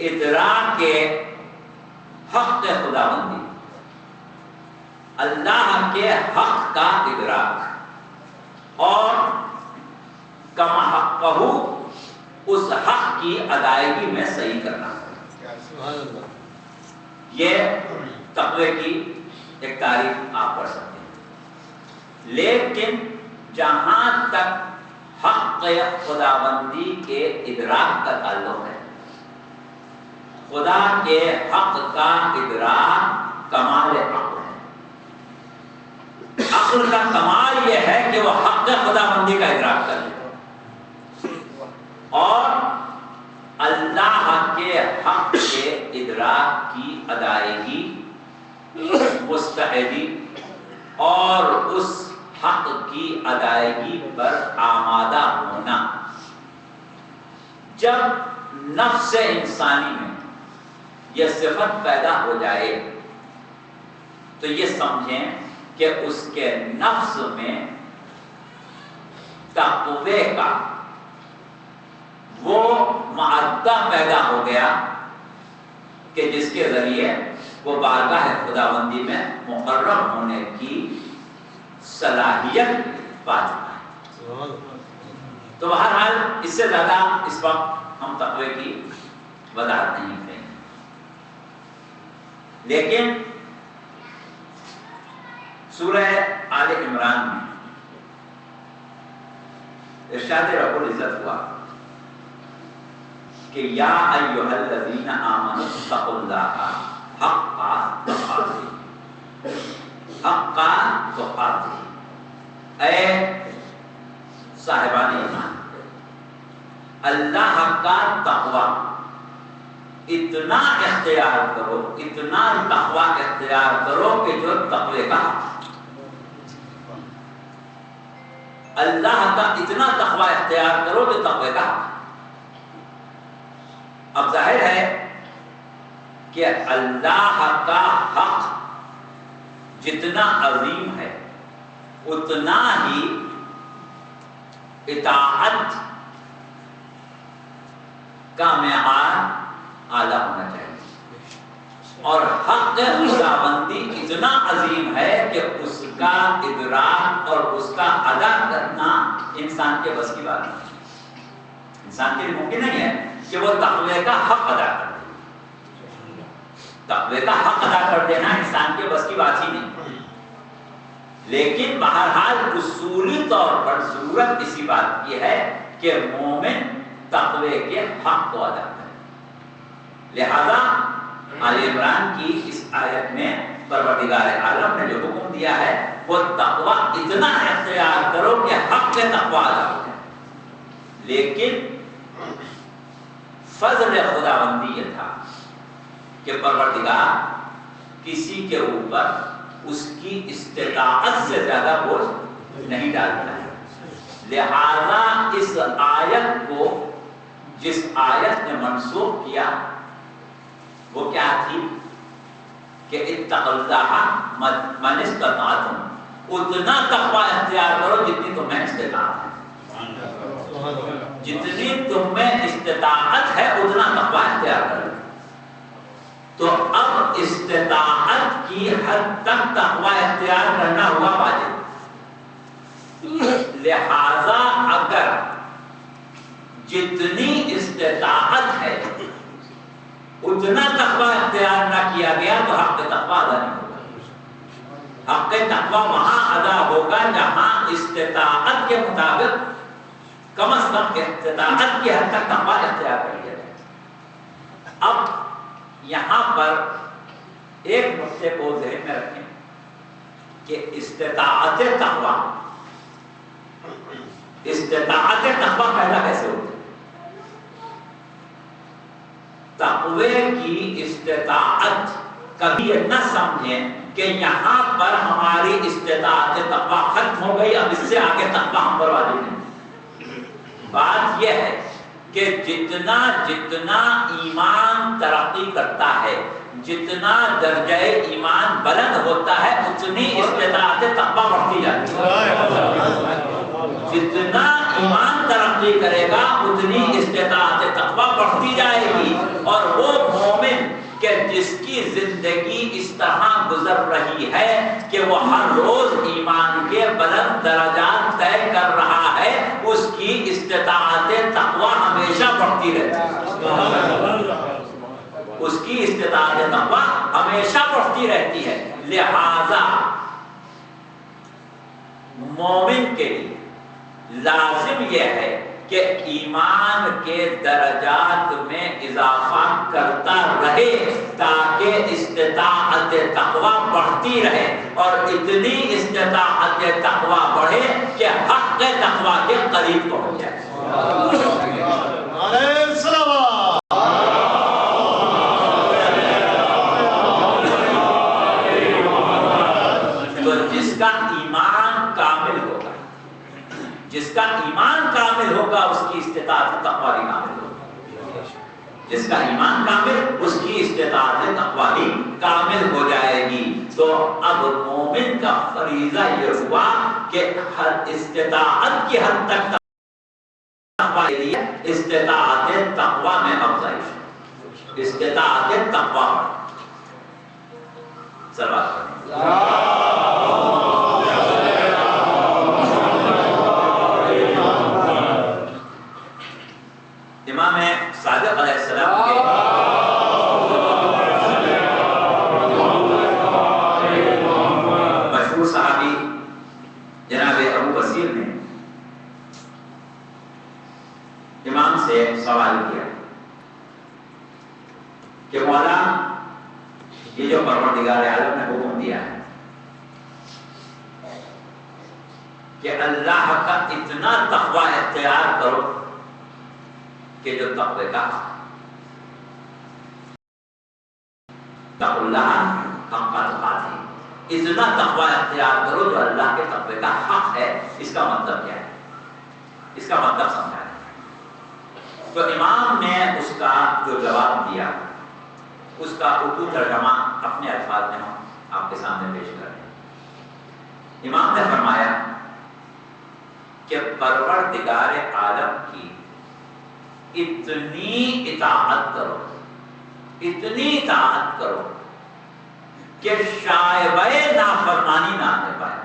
ادراک حق خداوندی، اللہ کے حق کا ادراک اور کما حقہ اس حق کی ادائیگی میں صحیح کرنا، یہ تقوی کی ایک تعریف آپ پڑھ سکتے ہیں۔ لیکن جہاں تک حق خداوندی کے ادراک کا تعلق ہے، خدا کے حق کا ادراک کمال عقل ہے۔ عقل کا کمال یہ ہے کہ وہ حق خداوندی کا ادراک کر لے اور اللہ کے حق کے ادراک کی ادائیگی، مستعدی اور اس حق کی ادائیگی پر آمادہ ہونا۔ جب نفس انسانی میں یہ صفت پیدا ہو جائے تو یہ سمجھیں کہ اس کے نفس میں تقوی کا وہ معدہ پیدا ہو گیا کہ جس کے ذریعے وہ بارگاہ خداوندی میں مقرر ہونے کی صلاحیت پا چکا ہے۔ تو بہرحال اس سے زیادہ اس وقت ہم تقوی کی وضاحت نہیں کریں گے، لیکن سورہ آل عمران میں ارشاد رب العزت ہوا کہ یا ایھا الذین آمنوا اتقوا اللہ حق تقاته، حق تقاته، اے صاحبان ایمان، اللہ کا تقوی اتنا اختیار کرو، اتنا تقوی اختیار کرو کہ جو تقوی کا اللہ کا اتنا تقوی اختیار کرو جو تقوی کا۔ اب ظاہر ہے کہ اللہ کا حق جتنا عظیم ہے اتنا ہی اطاعت کا معیار اعلیٰ ہونا چاہیے، اور حق خداوندی اتنا عظیم ہے کہ اس کا ادراک اور اس کا ادا کرنا انسان کے بس کی بات نہیں ہے۔ انسان کے لیے ممکن نہیں ہے کہ وہ تقوی کا حق ادا کر دے، تقوی کا حق ادا کر دینا انسان کے بس کی بات ہی نہیں، لیکن بہرحال اصولی طور پر ضرورت اسی بات کی ہے کہ مومن تقوی کے حق کو ادا کرے۔ لہذا آل عمران کی اس آیت میں پروردگار عالم نے جو حکم دیا ہے وہ تقوی اتنا اختیار کرو کہ حق کے تقوی ادا ہو جائے، لیکن فضل خداوندی یہ تھا کہ پروردگار کسی کے اوپر اس کی استطاعت سے زیادہ بوجھ نہیں ڈالتا ہے۔ لہذا اس آیت کو جس آیت نے منسوخ کیا وہ کیا تھی کہ اتقوا اللہ من استطعتم، اتنا تقوی اختیار کرو جتنی تمہیں استطاعت ہے، جتنی تمہیں استطاعت ہے اتنا تقوی اختیار کرو۔ تو اب استطاعت کی حد تک تقوی اختیار کرنا ہوا واجب، لہذا اگر جتنی استطاعت ہے اتنا تقوی اختیار نہ کیا گیا تو حق تقوی ادا نہیں ہوگا۔ حق تقوی وہاں ادا ہوگا جہاں استطاعت کے مطابق کم از کم استطاعت کی حد تک تقوی اختیار کر لیا جائے۔ اب یہاں پر ایک نقطے کو ذہن میں رکھیں کہ استطاعت تقوی پیدا کیسے ہوتی ہے؟ تقوی کی استطاعت کبھی یہ نہ سمجھیں کہ یہاں پر ہماری استطاعت تقوی ختم ہو گئی، اب اس سے آگے تقوی ہم پر واجب نہیں۔ بات یہ ہے کہ جتنا جتنا ایمان ترقی کرتا ہے، جتنا درجہ ایمان بلند ہوتا ہے، اتنی استطاعت تقوی بڑھتی جاتی ہے۔ جتنا ایمان ترقی کرے گا اتنی استطاعت تقوی بڑھتی جائے گی، اور وہ مومن کہ جس کی زندگی اس طرح گزر رہی ہے کہ وہ ہر روز ایمان کے بلند درجات طے کر رہا ہے، اس کی استطاعت تقوی ہمیشہ بڑھتی رہتی ہے، اس کی استطاعت تقوی ہمیشہ بڑھتی رہتی ہے۔ لہذا مومن کے لیے لازم یہ ہے کہ ایمان کے درجات میں اضافہ کرتا رہے تاکہ استطاعت تقوی بڑھتی رہے، اور اتنی استطاعت تقوی بڑھے کہ حق تقوی کے قریب پہنچ جائے۔ تو جس کا ایمان کامل ہوگا، جس کا ایمان کامل ہوگا اس کی استطاعت تقوی بھی کامل ہوگی، جس کا ایمان کامل اس کی استطاعت تقوی بھی کامل ہو جائے گی۔ تو اب مومن کا فریضہ یہ ہوا کہ ہر استطاعت کی حد تک تقوی کے لیے استطاعت تقوی میں افزائش، استطاعت تقوی سلوات پڑھیں۔ امام صادق علیہ السلام کے مشہور صحابی جناب ابو بصیر نے امام سے سوال کیا کہ مولا یہ جو پروردگار عالم نے حکم دیا ہے کہ اللہ کا اتنا تقوی اختیار کرو کہ جو تقوی کا تقوی اللہ حق تقاتی، اتنا تقوی اختیار کرو جو اللہ کے تقوی کا حق ہے، اس کا مطلب کیا ہے؟ اس کا مطلب سمجھا ہے۔ تو امام نے اس کا جو جواب دیا اس کا اردو ترجمہ اپنے الفاظ میں ہم آپ کے سامنے پیش کر رہے ہیں۔ امام نے فرمایا کہ پروردگار عالم کی اتنی اطاعت کرو، اتنی اطاعت کرو کہ شائبہ نافرمانی نہ آنے پائے،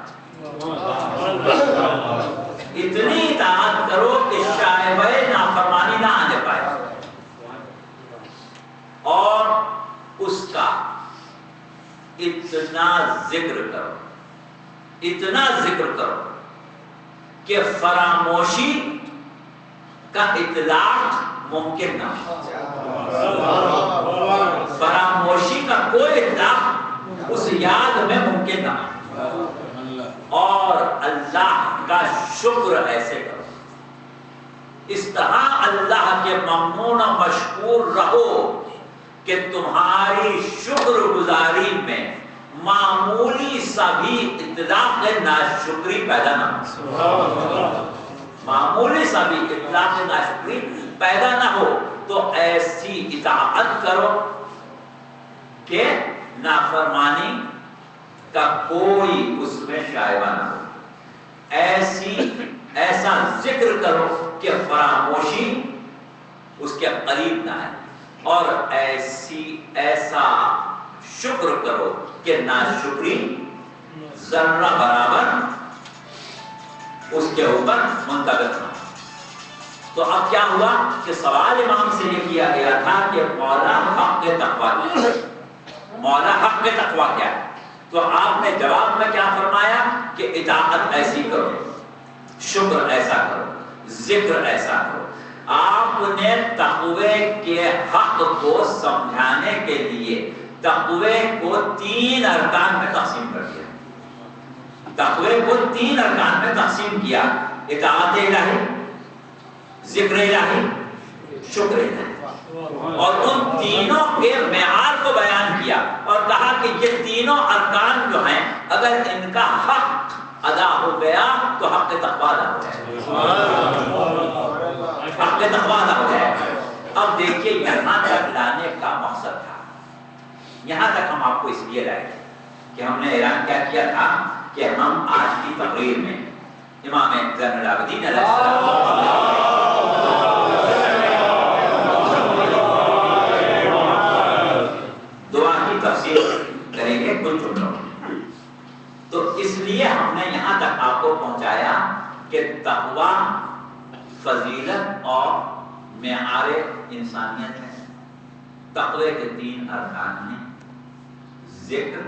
اتنی اطاعت کرو کہ شائبہ نافرمانی نہ آنے پائے، اور اس کا اتنا ذکر کرو، اتنا ذکر کرو کہ فراموشی کا اطلاق ممکن نہ ہو، فراموشی کا کوئی اطلاق اس یاد میں ممکن نہ ہو، اور اللہ کا شکر ایسے کرو، اس طرح اللہ کے ممنون و مشکور رہو کہ تمہاری شکر گزاری میں معمولی سا بھی اطلاق ناشکری پیدا نہ ہو، معمولی سا بھی اطلاق ناشکری پیدا نہ ہو، تو ایسی اطاعت کرو کہ نافرمانی کا کوئی اس میں شائبہ نہ ہو، ایسا ذکر کرو کہ فراموشی اس کے قریب نہ آئے، اور ایسا شکر کرو کہ ناشکری ذرہ برابر اس کے اوپر منطبق نہ ہو۔ تو اب کیا ہوا کہ سوال امام سے یہ کیا گیا تھا کہ مولا حق تقوی، مولا حق تقوی کیا ہے؟ تو آپ نے جواب میں کیا فرمایا کہ اطاعت ایسی کرو، شکر ایسا کرو، ذکر ایسا کرو۔ آپ نے تقوی کے حق کو سمجھانے کے لیے تقوی کو 3 ارکان میں تقسیم کر دیا، تقوی کو 3 ارکان میں تقسیم کیا، اطاعت الہی، ذکر الہی، شکر الہی، اور ان تینوں کے معیار کو بیان کیا اور کہا کہ یہ تینوں ارکان جو ہیں اگر ان کا حق ادا ہو گیا تو حق تقوی ادا ہو جائے، حق تقوی ادا ہو جائے۔ اب دیکھیے یہاں تک لانے کا مقصد تھا، یہاں تک ہم آپ کو اس لیے لائے کہ ہم نے اعلان کیا تھا کہ ہم آج کی تقریر میں امام زین العابدین علیہ السلام دعا کی تفسیر کریں گے کچھ جملوں میں۔ تو اس لیے ہم نے یہاں تک آپ کو پہنچایا کہ تقوی فضیلت اور معیار انسانیت ہے۔ تقوی کے 3 ارکان ہیں، ذکر،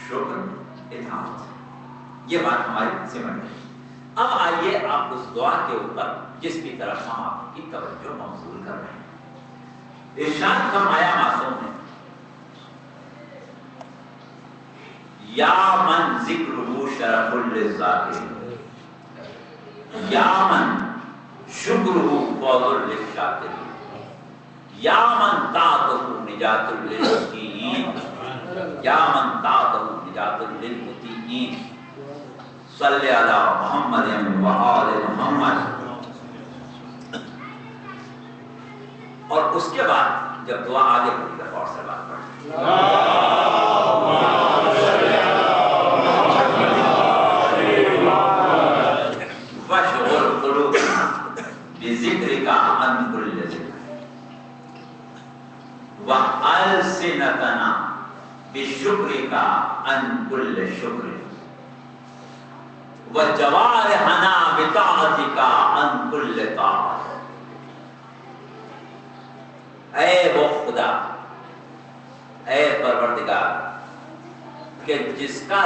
شکر، اطاعت۔ یہ بات ہماری سمجھ گئی۔ اب آئیے آپ اس دعا کے اوپر جس کی طرف ہم آپ کی توجہ مبذول کر رہے ہیں۔ ارشاد فرمایا معصوم نے، یا من ذکرہ شرف للذاکرین، یا من شکرہ فوز للشاکرین، یا من طاعتہ نجات للمطیعین، یا من طاعتہ نجات للمطیعین، صلی علی محمد و آل محمد۔ اور اس کے بعد جب دعا آگے بڑھی تو اور سے بات پڑھی، وَشْغُلْ قُلُوبَنَا بِذِكْرِكَ عَنْ كُلِّ ذِكْرٍ وَأَلْسِنَتَنَا بِشُكْرِكَ عَنْ كُلِّ شُكْرٍ وَجَوَارِحَنَا بِطَاعَتِكَ عَنْ كُلِّ طَاعَةٍ۔ اے وہ خدا، اے پروردگار، کہ جس کا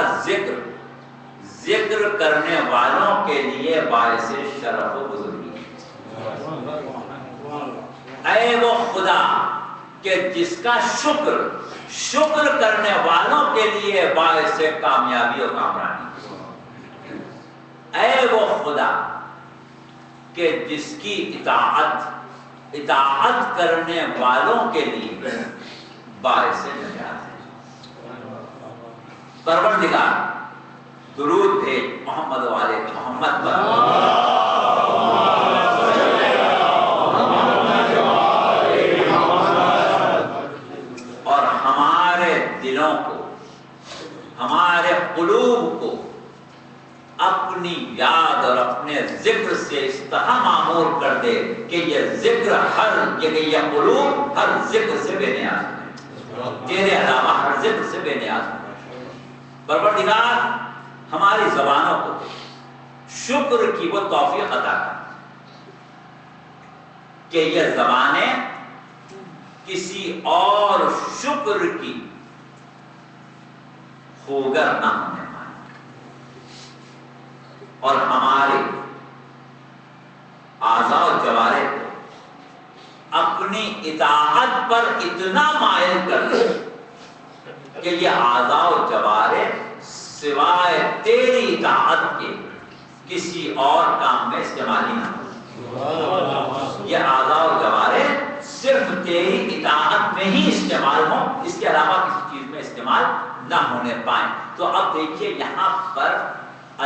ذکر کرنے والوں کے لیے باعث شرف و بزرگی ہے۔ اے وہ خدا کہ جس کا شکر کرنے والوں کے لیے باعث کامیابی اور کامرانی ہے۔ اے وہ خدا کہ جس کی اطاعت کرنے والوں کے لیے باعث نجات ہے۔ پروردگار درود بھیج محمد و آل محمد پر، اور ہمارے دلوں کو، ہمارے قلوب کو اپنی یاد اور اپنے ذکر سے اس طرح معمور کر دے کہ یہ ذکر یہ قلوب ہر ذکر سے بے نیاز ہے، تیرے علاوہ ہر ذکر سے بے نیاز ہے۔ پروردگار ہماری زبانوں کو شکر کی وہ توفیق عطا کر کہ یہ زبانیں کسی اور شکر کی خوگر نہ ہونے پائیں، اور ہمارے اعضاء و جوارح کو اپنی اطاعت پر اتنا مائل کر دے کہ یہ اعضاء و جوارح سوائے تیری اطاعت کے کسی اور کام میں استعمال ہی نہ ہو۔ یہ اعضاء و جوارح صرف تیری اطاعت میں ہی استعمال ہوں، اس کے علاوہ کسی چیز میں استعمال نہ ہونے پائیں۔ تو اب دیکھیے یہاں پر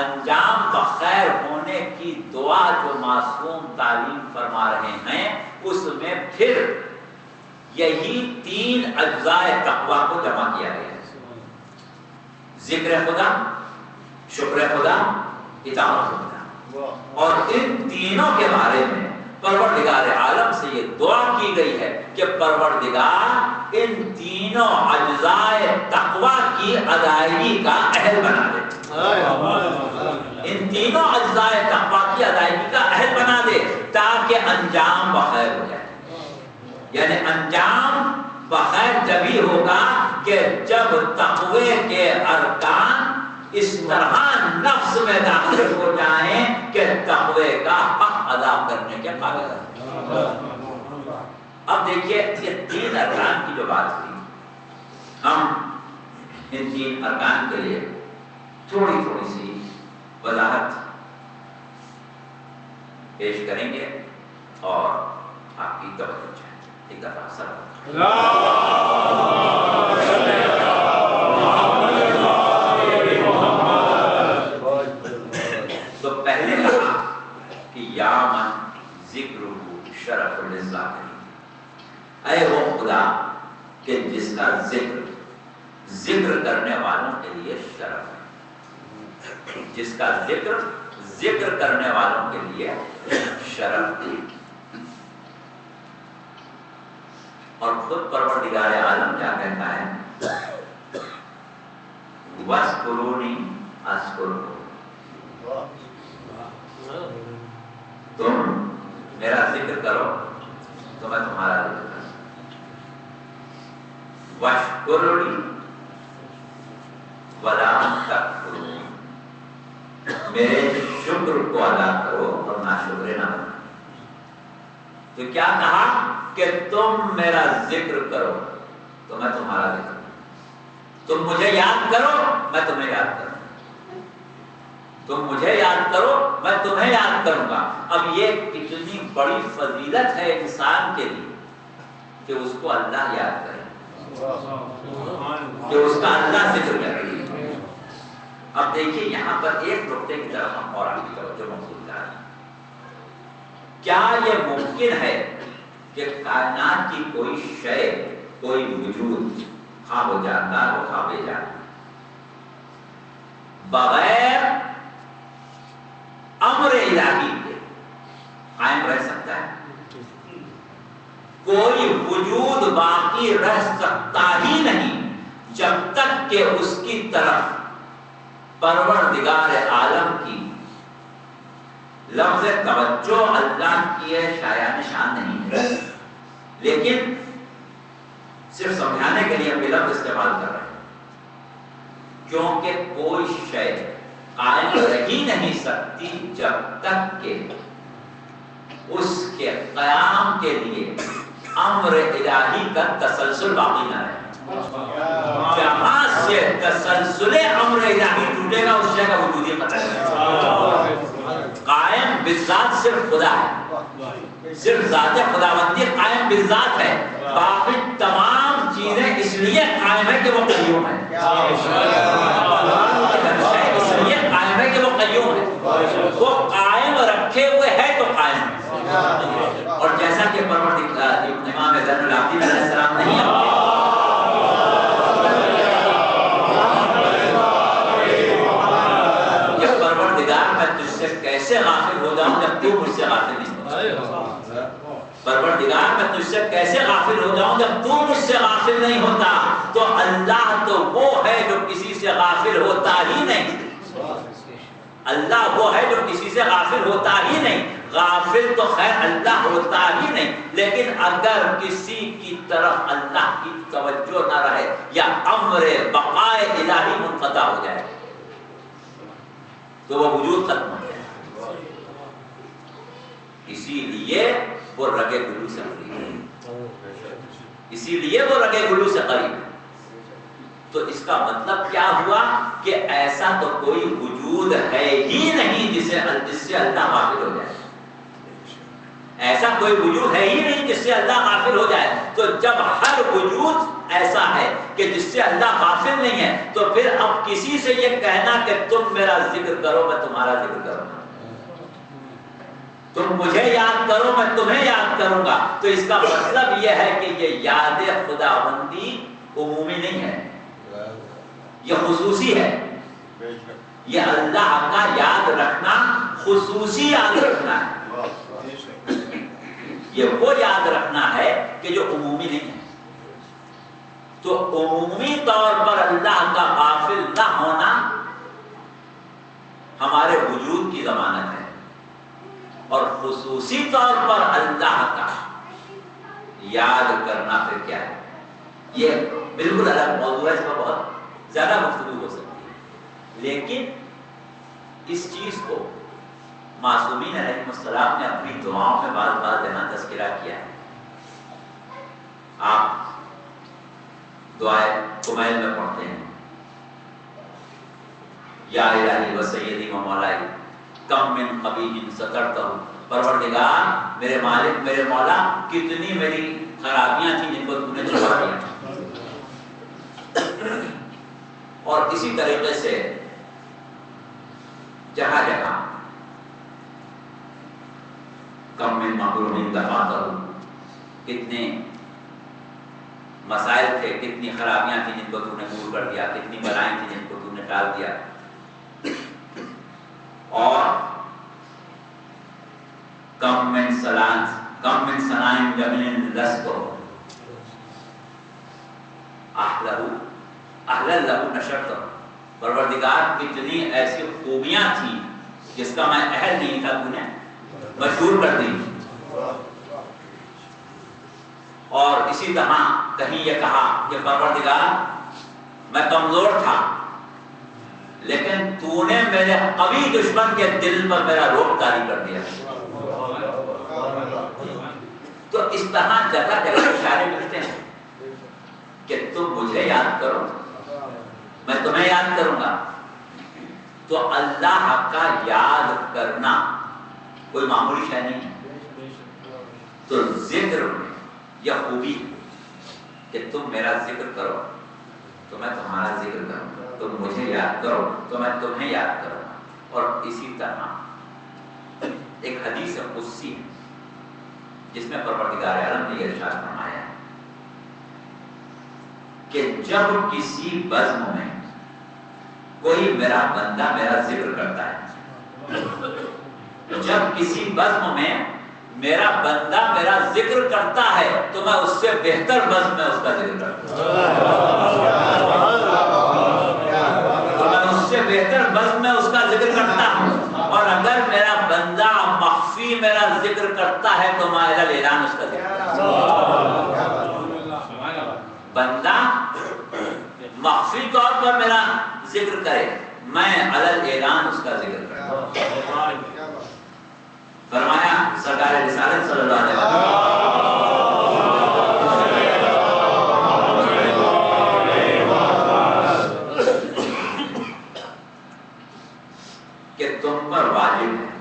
انجام بخیر ہونے کی دعا جو معصوم تعلیم فرما رہے ہیں، اس میں پھر یہی 3 اجزاء تقوی کو جمع کیا گیا ہے: ذکر خدا، شکر خدا، اطاعت خدا۔ اور ان تینوں کے بارے میں پروردگار عالم سے یہ دعا کی گئی ہے کہ پروردگار ان تینوں اجزاء تقوی کی ادائیگی کا اہل بنا دے، ان تینوں اجزاء تقوی کی ادائیگی کا اہل بنا دے تاکہ انجام بخیر ہو جائے۔ یعنی انجام بخیر جبھی ہوگا کہ جب تقوی کے ارکان اس طرح نفس میں داخل ہو جائیں کہ تقوی کا حق ادا کرنے کے قابل ہے۔ اب دیکھیے یہ 3 ارکان کی جو بات ہوئی، ہم ان 3 ارکان کے لیے تھوڑی سی وضاحت پیش کریں گے اور آپ کی توجہ چاہیے۔ ایک دفعہ سلام۔ تو پہلے کہا کہ یا من ذکرہ شرف للذاکرین، اے وہ خدا کہ جس کا ذکر کرنے والوں کے لیے شرف ہے، جس کا ذکر کرنے والوں کے لیے شرف دی. اور خود پروردگار عالم کیا کہتا ہے؟ وَاذْكُرُونِي أَذْكُرْكُمْ. تم میرا ذکر کرو تو میں تمہارا ذکر کروں. وَاشْكُرْنِي وَلَا تَكْفُرُونِ. میرے شکر کو ادا کرو اور ناشکر نہ بنو. تو کیا کہا کہ تم میرا ذکر کرو تو میں تمہارا ذکر کروں. تم مجھے یاد کرو میں تمہیں یاد کروں. تم مجھے یاد کرو میں تمہیں یاد کروں گا. اب یہ کتنی بڑی فضیلت ہے انسان کے لیے کہ اس کو اللہ یاد کرے, کہ اس کا اللہ ذکر کرے. اب دیکھیے یہاں پر ایک نقطے کی طرف ہم اور آگے توجہ مبذول کر رہے ہیں. کیا یہ ممکن ہے کہ کائنات کی کوئی شے, کوئی وجود, خواہ وہ جاندار ہو خواہ بے جان, بغیر امر الہی کے قائم رہ سکتا ہے؟ کوئی وجود باقی رہ سکتا ہی نہیں جب تک کہ اس کی طرف پروردگار عالم کی لفظ توجہ اللہ کی شایع نشان نہیں ہے. لیکن صرف سمجھانے کے لیے ہم یہ لفظ استعمال کر رہے ہیں, کیونکہ کوئی شے قائم رہ ہی نہیں سکتی جب تک کہ اس کے قیام کے لیے امر الہی کا تسلسل باقی نہ رہے. جہاں سے تسلسل امر الہی ٹوٹے گا اس شے کا وجود ہی ختم ہے. قائم بالذات صرف خدا ہے, صرف ذات خداوندی قائم بالذات ہے. باقی تمام چیزیں اس لیے قائم ہے کہ وہ قیوم ہے, اس لیے قائم ہے کہ وہ قیوم ہے. وہ قائم رکھے ہوئے ہے تو قائم ہے. اور جیسا کہ پروردگار امام زین العابدین علیہ السلام نہیں ہے, کیسے غافل ہو جاؤں جب تو مجھ سے غافل نہیں ہوتا. پروردگار میں تجھ سے کیسے غافل ہو جاؤں جب تو مجھ سے غافل نہیں ہوتا. تو اللہ تو وہ ہے جو کسی سے غافل ہوتا ہی نہیں. اللہ وہ ہے جو کسی سے غافل ہوتا ہی نہیں. غافل تو خیر اللہ ہوتا ہی نہیں, لیکن اگر کسی کی طرف اللہ کی توجہ نہ رہے یا امر بقائے الہی منقطع ہو جائے تو وہ وجود ختم ہو جائے. اسی لیے وہ رگے گلو سے قریب ہے, اسی لیے وہ رگے گلو سے قریب ہے. تو اس کا مطلب کیا ہوا کہ ایسا تو کوئی وجود ہے ہی نہیں جس سے اللہ غافل ہو جائے. ایسا کوئی وجود ہے ہی نہیں جس سے اللہ غافل ہو جائے. تو جب ہر وجود ایسا ہے کہ جس سے اللہ غافل نہیں ہے, تو پھر اب کسی سے یہ کہنا کہ تم میرا ذکر کرو میں تمہارا ذکر کروں گا, تم مجھے یاد کرو میں تمہیں یاد کروں گا, تو اس کا مطلب یہ ہے کہ یہ یاد خداوندی عمومی نہیں ہے, یہ خصوصی ہے. یہ اللہ کا یاد رکھنا خصوصی یاد رکھنا ہے. یہ وہ یاد رکھنا ہے کہ جو عمومی نہیں ہے. تو عمومی طور پر اللہ کا غافل نہ ہونا ہمارے وجود کی ضمانت ہے, اور خصوصی طور پر اللہ کا یاد کرنا پھر کیا ہے؟ یہ بالکل الگ موضوع ہے, اس پر بہت زیادہ گفتگو ہو سکتی ہے. لیکن اس چیز کو معصومین علیہ السلام نے اپنی دعاؤں میں بعض بعض جہاں تذکرہ کیا ہے. آپ دعائے کمیل میں پڑھتے ہیں, یا الہی و سیدی و مولائی کم من قبیح سترتہ, پروردگار میرے مالک میرے مولا کتنی میری خرابیاں تھیں جن کو تم نے چھپا دیا. اور اسی طریقے سے جہاں جہاں کم من محرومین دفاتہ, کتنے مسائل تھے, کتنی خرابیاں تھیں جن کو تم نے دور کر دیا, کتنی بلائیں تھیں جن کو تم نے ٹال دیا. اور کم من سنائن جمین لستو اہل لہو نشرت، پروردگار کتنی ایسی خوبیاں تھیں جس کا میں اہل نہیں تھا، تو نے مشہور کر دی. اور اسی طرح کہیں یہ کہا کہ پروردگار میں کمزور تھا لیکن تو نے میرے قوی دشمن کے دل پر میرا روب طاری کر دیا. تو اس طرح جگہ جگہ اشارے ملتے ہیں کہ تم مجھے یاد کرو میں تمہیں یاد کروں گا. تو اللہ کا یاد کرنا کوئی معمولی شے نہیں ہے. تو ذکر یا خوبی کہ تم میرا ذکر کرو تو میں تمہارا ذکر کروں گا، تم مجھے یاد کرو تو میں تمہیں یاد کروں گا. اور اسی طرح ایک حدیث قدسی ہے جس میں پروردگار عالم نے یہ ارشاد فرمایا ہے کہ جب کسی بزم میں کوئی میرا بندہ میرا ذکر کرتا ہے، جب کسی بزم میں میرا بندہ میرا ذکر کرتا ہے تو میں اس سے بہتر بزم میں اس کا ذکر کرتا ہوں، تو میں اس سے بہتر بزم میں اس کا ذکر کرتا ہوں. اور اگر میرا بندہ مخفی میرا ذکر کرتا ہے تو میں علی اعلان اس کا ذکر کرتا ہوں. بندہ مخفی طور پر میرا ذکر کرے میں علی اعلان اس کا ذکر کرتا ہوں. فرمایا سرکار رسالت صلی اللہ علیہ وسلم کہ تم پر واجب ہے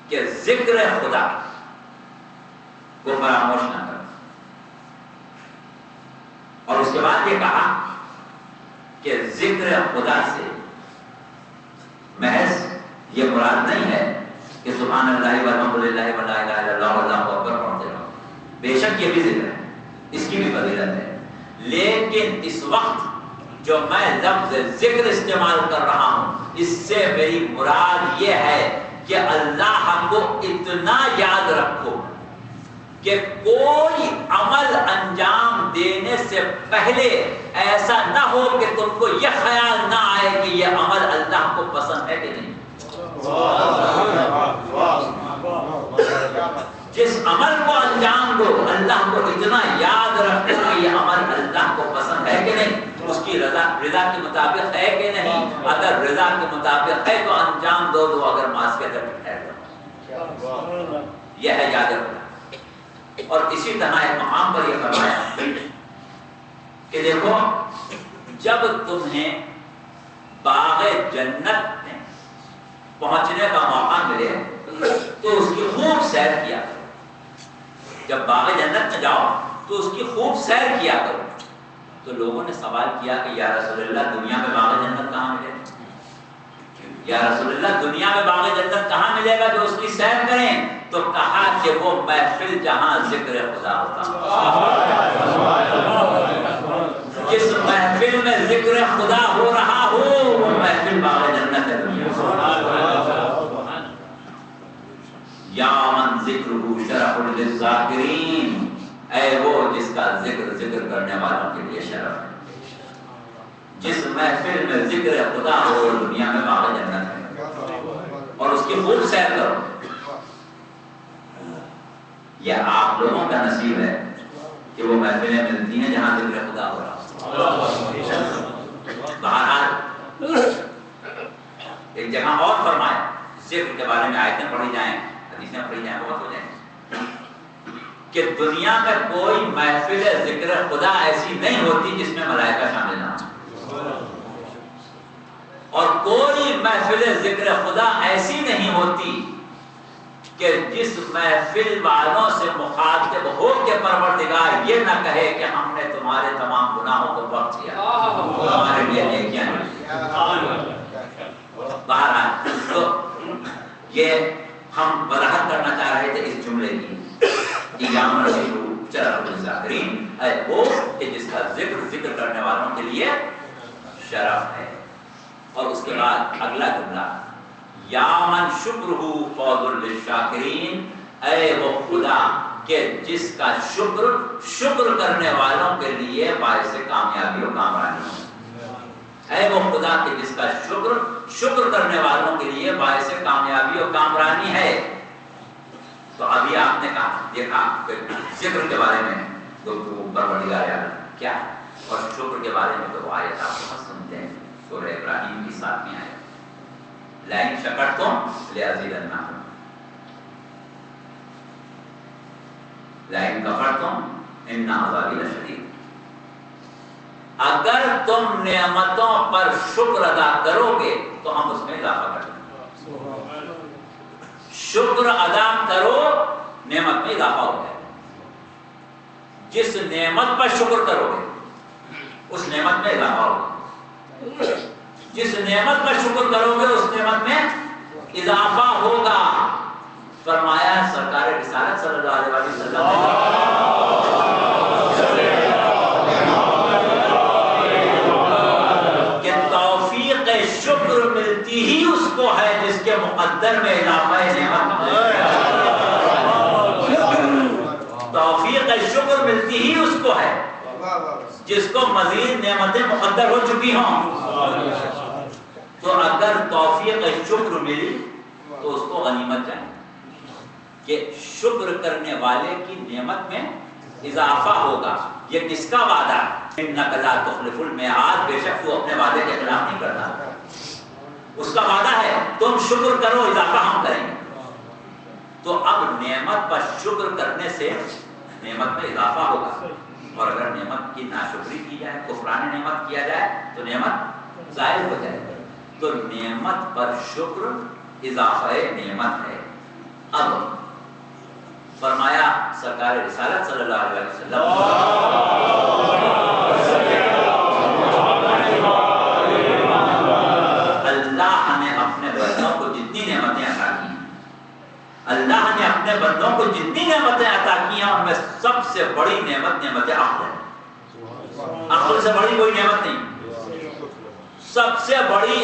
کہ ذکر خدا کو فراموش نہ کرو. اور اس کے بعد یہ کہا کہ ذکر خدا سے محض یہ مراد نہیں ہے کہ سبحان اللہ والحمد للہ ولا الہ الا اللہ واللہ اکبر پڑھتے رہو. بے شک یہ بھی ذکر ہے، اس کی بھی فضیلت ہے، لیکن اس وقت جو میں لفظ ذکر استعمال کر رہا ہوں اس سے میری مراد یہ ہے کہ اللہ کو اتنا یاد رکھو کہ کوئی عمل انجام دینے سے پہلے ایسا نہ ہو کہ تم کو یہ خیال نہ آئے کہ یہ عمل اللہ کو پسند ہے کہ نہیں. جس عمل کو انجام دو اللہ کو اتنا یاد رکھو کہ یہ عمل اللہ کو پسند ہے کہ نہیں، اس کی رضا کے مطابق ہے کہ نہیں. اگر رضا کے مطابق ہے تو انجام دو، اگر معصیت ہے تو ٹھہر جاؤ. یہ ہے یاد رکھنا. اور اسی طرح ایک مقام پر یہ فرمایا کہ دیکھو جب تمہیں باغ جنت میں پہنچنے کا موقع ملے تو اس کی خوب سیر کیا کرو. جب باغ جنت میں جاؤ تو اس کی خوب سیر کیا کرو. تو لوگوں نے سوال کیا کہ یا رسول اللہ دنیا میں باغ جنت کہاں ملے گا؟ یا رسول اللہ دنیا میں باغ جنت کہاں ملے گا جو اس کی سیر کریں؟ تو کہا کہ وہ محفل جہاں ذکر خدا ہوتا، جس محفل میں ذکر خدا ہو رہا ہو وہ محفل باغ جنت ہے. یا من ذکرہ شرف للذاکرین، اے وہ جس کا ذکر کرنے والوں کے لیے شرف ہے. جس محفل میں ذکر خدا ہو دنیا میں باغ جنت ہے. اور اس کی خوب سیر کرو. یہ آپ لوگوں کا نصیب ہے کہ وہ محفلیں ملتی ہیں جہاں ذکر خدا ہو رہا. بہرحال ایک جگہ اور فرمایا ذکر کے بارے میں آیتیں پڑھی جائیں حدیثیں پڑھی جائیں بہت ہو جائیں کہ دنیا میں کوئی محفل ذکر خدا ایسی نہیں ہوتی جس میں ملائکہ شامل نہ ہو، اور کوئی محفل ذکر خدا ایسی نہیں ہوتی کہ جس محفل والوں سے مخاطب ہو کے پروردگار یہ نہ کہے کہ ہم نے تمہارے تمام گناہوں کو بخش دیا، تمہارے لیے نیکیاں ہیں. بہرحال تو یہ ہم وضاحت کرنا چاہ رہے تھے اس جملے کی ایام رسول شرف الذاکرین، اے وہ کہ جس کا ذکر کرنے والوں کے لیے شرف ہے. اور اس کے بعد اگلا جملہ یا من شکرہ فوز للشاکرین، اے وہ خدا کہ جس کا شکر کرنے والوں کے لیے باعث کامیابی و کامرانی ہے، اے وہ خدا کہ جس کا شکر کرنے والوں کے لیے باعث کامیابی و کامرانی ہے۔ تو ابھی آپ نے کہا دیکھا کہ ذکر کے بارے میں گفتگو پروردگار عالم کیا ہے، اور شکر کے بارے میں تو آیت آپ بہت سمجھتے ہیں، سورہ ابراہیم کی 7ویں آیت، لئن شکرتم لأزیدنکم لئن کفرتم ان عذابی لشدید، اگر تم نعمتوں پر شکر ادا کرو گے تو ہم اس میں اضافہ کر دیں گے۔ شکر ادا کرو، نعمت میں اضافہ ہو جائے، جس نعمت پر شکر کرو گے اس نعمت میں اضافہ ہوگا، جس نعمت پر شکر کرو گے اس نعمت میں اضافہ ہوگا۔ فرمایا سرکار رسالت صلی اللہ علیہ وسلم کہ توفیق شکر ملتی ہی اس کو ہے جس کے مقدر میں اضافہ نعمت، توفیق شکر ملتی ہی اس کو ہے جس کو مزید نعمتیں مقدر ہو چکی ہوں۔ تو اگر توفیق شکر ملی تو اس کو غنیمت جائیں کہ شکر کرنے والے کی نعمت میں اضافہ ہوگا۔ یہ کس کا وعدہ ہے؟ انک لا تخلف المیعاد، بے شک وہ اپنے وعدے کے خلاف نہیں کرتا، اس کا وعدہ ہے تم شکر کرو اضافہ ہم کریں گے۔ تو اب نعمت پر شکر کرنے سے نعمت میں اضافہ ہوگا، اور اگر نعمت کی ناشکری کی جائے، کفران نعمت کیا جائے تو نعمت ضائع ہو جائے۔ تو نعمت پر شکر اضافہ نعمت ہے۔ اب فرمایا سرکار رسالت صلی اللہ علیہ وسلم اللہ نے اپنے بندوں کو جتنی نعمتیں عطا کی ہیں، اللہ نے اپنے بندوں کو جتنی نعمتیں عطا کی ہیں ان میں سب سے بڑی نعمت عقل ہے۔ عقل سے بڑی کوئی نعمت نہیں، سب سے بڑی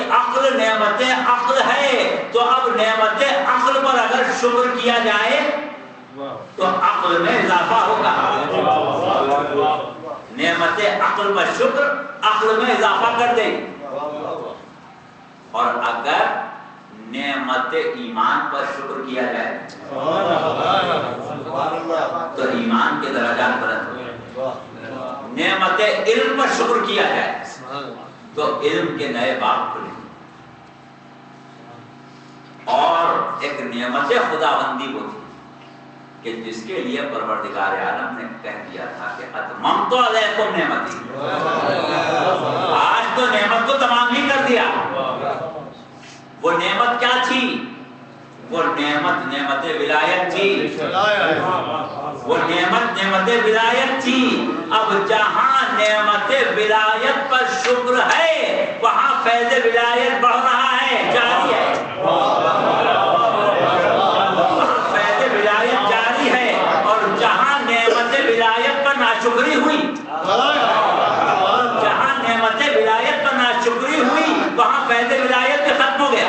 نعمت عقل ہے۔ تو اب نعمت عقل پر اگر شکر کیا جائے تو عقل میں اضافہ ہوگا، نعمت عقل پر شکر عقل میں اضافہ کر دے گی۔ اور اگر نعمت ایمان پر شکر کیا جائے تو ایمان کے درجات بلند ہو جائیں، نعمت علم پر شکر کیا جائے تو علم کے نئے باب کھلیں، اور ایک نعمت خداوندی ہوتی کہ جس کے لیے پروردگار عالم نے کہہ دیا تھا کہ اتممت علیکم نعمتی، آج تو نعمت کو تمام ہی کر دیا۔ وہ نعمت کیا تھی؟ وہ نعمت ولایت تھی، وہ نعمت ولایت تھی۔ اب جہاں نعمت ولایت پر شکر ہے وہاں فیض ولایت بڑھ رہا ہے، جاری ہے، فیض ولایت جاری ہے۔ اور جہاں نعمت ولایت پر ناشکری ہوئی، جہاں نعمت ولایت پر ناشکری ہوئی وہاں فیض ولایت بھی ختم ہو گیا۔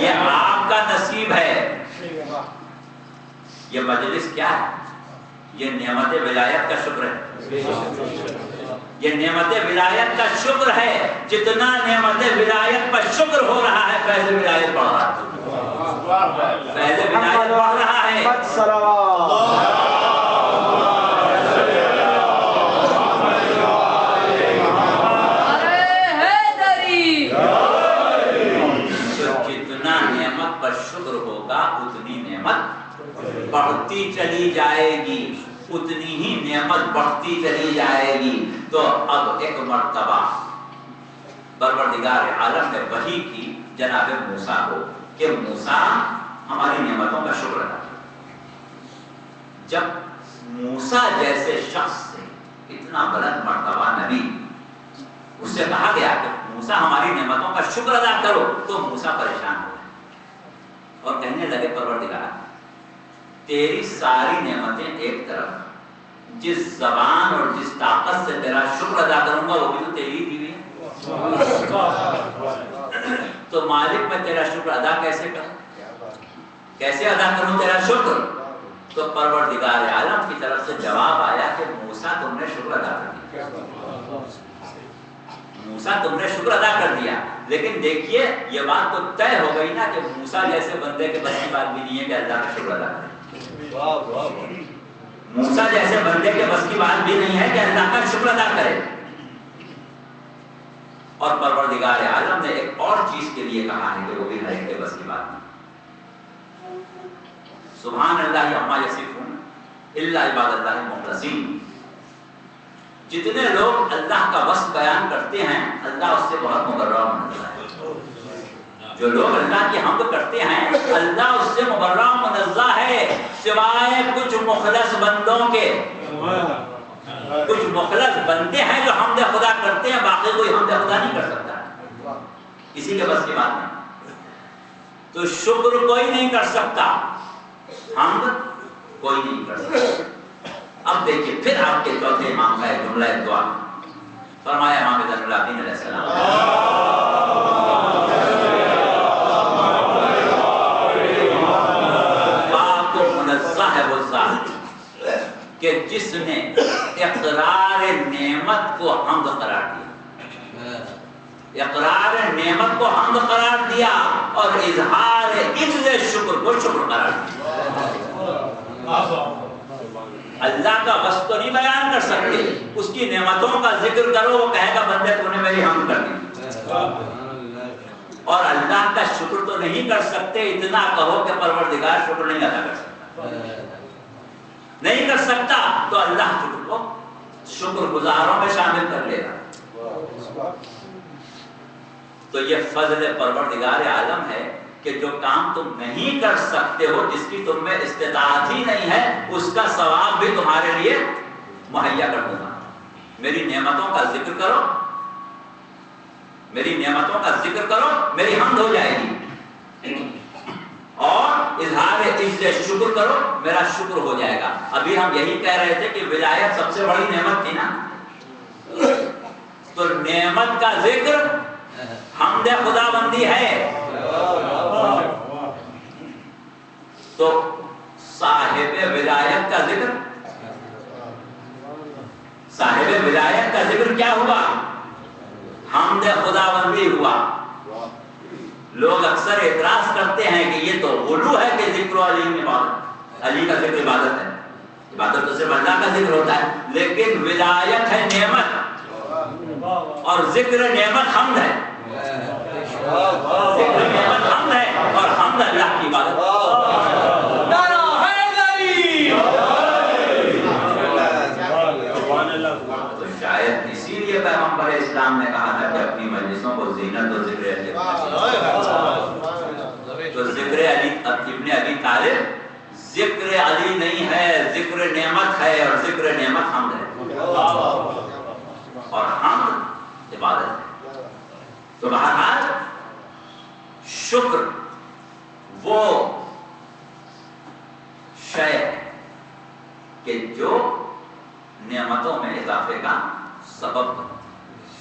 یہ آپ کا نصیب ہے۔ یہ مجلس کیا ہے؟ یہ نعمت ولایت کا شکر ہے، یہ نعمت ولایت کا شکر ہے۔ جتنا نعمت ولایت پر شکر ہو رہا ہے فیض ولایت بڑھ رہا ہے، فیض ولایت بڑھ رہا ہے۔ جتنا نعمت پر شکر ہوگا اتنی نعمت بڑھتی چلی جائے گی، اتنی ہی نعمت بڑھتی چلی جائے گی۔ تو اب ایک مرتبہ پروردگار عالم نے وحی کی جناب موسیٰ کو کہ موسیٰ ہماری نعمتوں کا شکر ادا کرو۔ جب موسیٰ جیسے شخص سے اتنا بلند مرتبہ نبی، اس سے کہا گیا کہ موسیٰ ہماری نعمتوں کا شکر ادا کرو، تو موسیٰ پریشان ہو گئے اور کہنے لگے پروردگار تیری ساری نعمتیں ایک طرف، جس زبان اور جس طاقت سے تیرا شکر ادا کروں گا وہ بھی تو تیری دی ہوئی ہے۔ تو مالک میں تیرا شکر ادا کیسے کروں؟ کیسے ادا کروں تیرا شکر؟ تو پروردگار عالم کی طرف سے جواب آیا کہ موسیٰ تم نے شکر ادا کر دیا، موسیٰ تم نے شکر ادا کر دیا، لیکن دیکھیے یہ بات تو طے ہو گئی نا کہ موسیٰ جیسے بندے کے بس کی بات بھی نہیں ہے کہ اللہ کا شکر ادا کرے، موسیٰ جیسے بندے کے بس کی بات بھی نہیں ہے کہ اللہ کا شکر ادا کرے۔ اور پروردگار عالم نے ایک اور چیز کے لیے کہا ہے کہ وہ بھی ہر ایک کے بس کی بات نہیں۔ سبحان اللہ عما یصفون الا عباد اللہ المخلصین، جتنے لوگ اللہ کا وصف بیان کرتے ہیں اللہ اس سے بہت مبرہ و منزہ ہے، جو لوگ اللہ کی حمد کرتے ہیں اللہ اس سے مبرہ و منزہ ہے، سوائے کچھ مخلص بندوں کے۔ کچھ مخلص بندے ہیں جو حمد خدا کرتے ہیں، باقی کوئی حمد خدا نہیں کر سکتا، کسی کے بس کی بات نہیں۔ تو شکر کوئی نہیں کر سکتا، حمد کوئی نہیں کر سکتا۔ اب دیکھیے پھر آپ کے چوتھے امام کا ایک جملہ ایک دعا فرمایا امام زین العابدین علیہ السلام، پاک و منزہ ہے وہ ذات کہ جس نے اقرار نعمت کو حمد قرار دیا، اقرار نعمت کو حمد قرار دیا اور اظہار عجز شکر کو شکر قرار دیا۔ اللہ کا وصف تو نہیں بیان کر سکتے، اس کی نعمتوں کا ذکر کرو، وہ کہے گا بندے تو نے میری حمد کر دی، اور اللہ کا شکر تو نہیں کر سکتے، اتنا کہو کہ پروردگار شکر نہیں ادا کر سکتا، نہیں کر سکتا تو اللہ شکر کو شکر گزاروں میں شامل کر لے گا۔ تو یہ فضل پروردگار عالم ہے کہ جو کام تم نہیں کر سکتے ہو، جس کی تم میں استطاعت ہی نہیں ہے، اس کا ثواب بھی تمہارے لیے مہیا کر دوں گا۔ میری نعمتوں کا ذکر کرو، میری نعمتوں کا ذکر کرو، میری حمد ہو جائے گی، اور اظہار عجز شکر کرو، میرا شکر ہو جائے گا۔ ابھی ہم یہی کہہ رہے تھے کہ ولایت سب سے بڑی نعمت تھی نا، تو نعمت کا ذکر حمد خدا بندی ہے۔ تو صاحب ولایت کا ذکر، صاحب ولایت کا ذکر کیا ہوا؟ حمد خدا بندی ہوا۔ لوگ اکثر اعتراض کرتے ہیں کہ یہ تو غلو ہے کہ ذکر علی عبادت، علی کا ذکر عبادت ہے، عبادت تو صرف اللہ کا ذکر ہوتا ہے، لیکن ولایت ہے نعمت، اور ذکر نعمت حمد ہے، ذکر نعمت حمد ہے، اور حمد اللہ کی عبادت۔ تو شاید اسی لیے پیغمبر اسلام نے کہا تھا کہ اپنی مجلسوں کو زینت و ذکر علی، تو ذکر علی ابن ابی طالب ذکر علی نہیں ہے، ذکر نعمت ہے، اور ذکر نعمت حمد ہے، اور حمد عبادت ہے۔ تو بہرحال شکر وہ شے ہے کہ جو نعمتوں میں اضافے کا سبب بنتا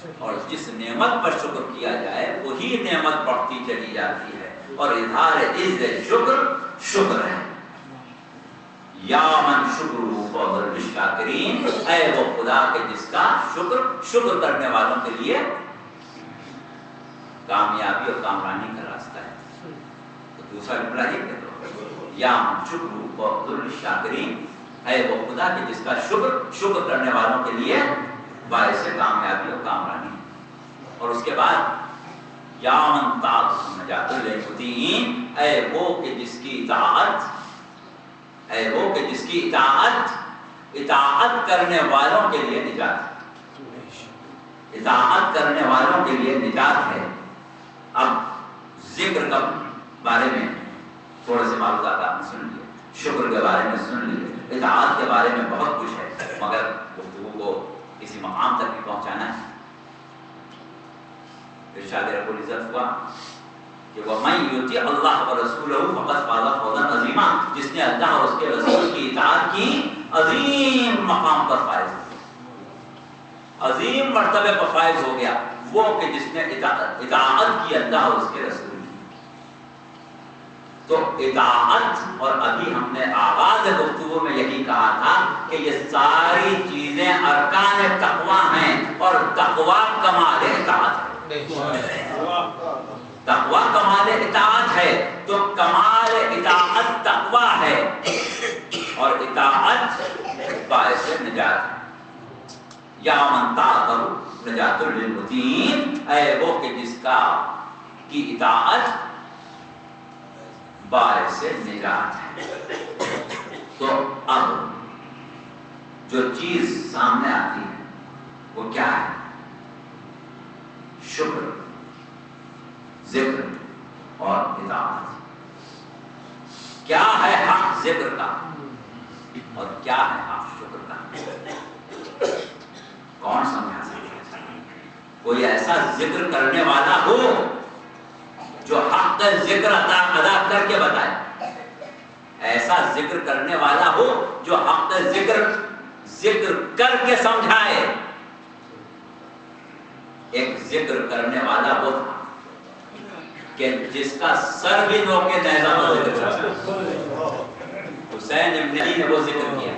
ہے، اور جس نعمت پر شکر کیا جائے وہی نعمت بڑھتی چلی جاتی ہے، اور اظہار عز شکر شکر ہے۔ یا من شکر فضل الشاکرین، اے وہ خدا کے جس کا شکر کرنے والوں کے لیے کامیابی اور کامرانی کا راستہ ہے۔ تو دوسرا جملہ یہ کہ یا من شکر فضل الشاکرین، اے وہ خدا کے جس کا شکر کرنے والوں کے لیے باعث کامیابی اور کامرانی ہے۔ اور اس کے بعد یا من طاعت نجات للمطیعین، اے وہ کہ جس کی اطاعت کرنے والوں کے لیے نجات ہے، اطاعت کرنے والوں کے لیے نجات ہے۔ اب ذکر کے بارے میں تھوڑے سے معلومات آپ نے سن لیے، شکر کے بارے میں سن لیے، اطاعت کے بارے میں بہت کچھ ہے، مگر گفتگو کو کسی مقام تک بھی پہنچانا ہے۔ ارشاد رب العزت ہوا کہ وَمَن يُطِعِ اللَّهَ وَرَسُولَهُ فَقَدْ فَازَ فَوْزًا عَظِيمًا، جس نے اللہ اور اس کے رسول کی اطاعت کی عظیم مقام پر فائز ہوا، عظیم مرتبے پر فائز ہو گیا وہ کہ جس نے اطاعت کی اللہ اور اس کے رسول کی. تو اطاعت، اور ابھی ہم نے آغاز گفتگو میں یہی کہا تھا کہ یہ ساری چیزیں ارکان تقویٰ ہیں، اور تقویٰ کمال اطاعت ہے. تقویٰ کمال اطاعت ہے، تو کمال اطاعت تقویٰ ہے، اور اطاعت باعث نجات ہے. یا من طاعتہ نجات للمطیعین، اے وہ کہ جس کا کی اطاعت باعث نجات ہے. تو اب جو چیز سامنے آتی ہے وہ کیا ہے؟ شکر، ذکر اور اطاعت. کیا ہے حق ذکر کا اور کیا ہے حق شکر کا؟ کون سمجھا سکتا ہے؟ کوئی ایسا ذکر کرنے والا ہو جو حق ذکر ادا کر کے بتائے. ایسا ذکر کرنے والا ہو جو حق ذکر کر کے سمجھائے. ایک ذکر کرنے والا وہ تھا کہ جس کا سر بھی نو کے نیزہ پر ذکر کرتا. حسین ابن علی نے وہ ذکر کیا.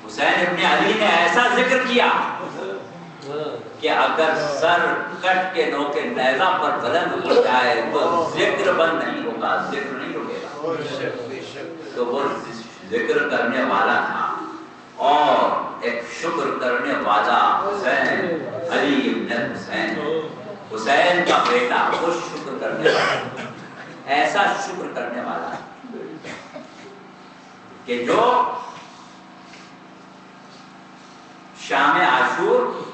حسین ابن علی نے ایسا ذکر کیا کہ اگر سر کٹ کے نو کے نیزہ پر بلند ہو جائے تو ذکر بند نہیں ہوگا، ذکر نہیں رکے گا. تو وہ ذکر کرنے والا تھا. اور ایک شکر کرنے والا حسین علی ابن حسین، حسین کا بیٹا، وہ شکر کرنے والا، ایسا شکر کرنے والا کہ جو شام عاشور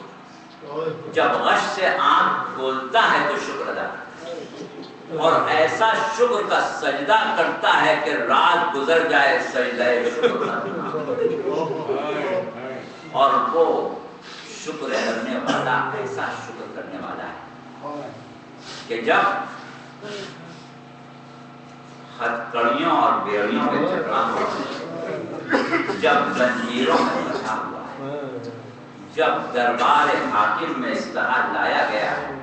جب غش سے آنکھ کھولتا ہے تو شکر ادا کرتا ہے، اور ایسا شکر کا سجدہ کرتا ہے کہ رات گزر جائے سجدہ شکر کرنا. اور وہ شکر کرنے والا ایسا شکر کرنے والا ہے کہ جب ہتھکڑیوں اور بیڑیوں کے چکران ہوتے، جب زنجیروں میں پھنسا ہوا ہے، جب دربار حاکم میں اس طرح لایا گیا ہے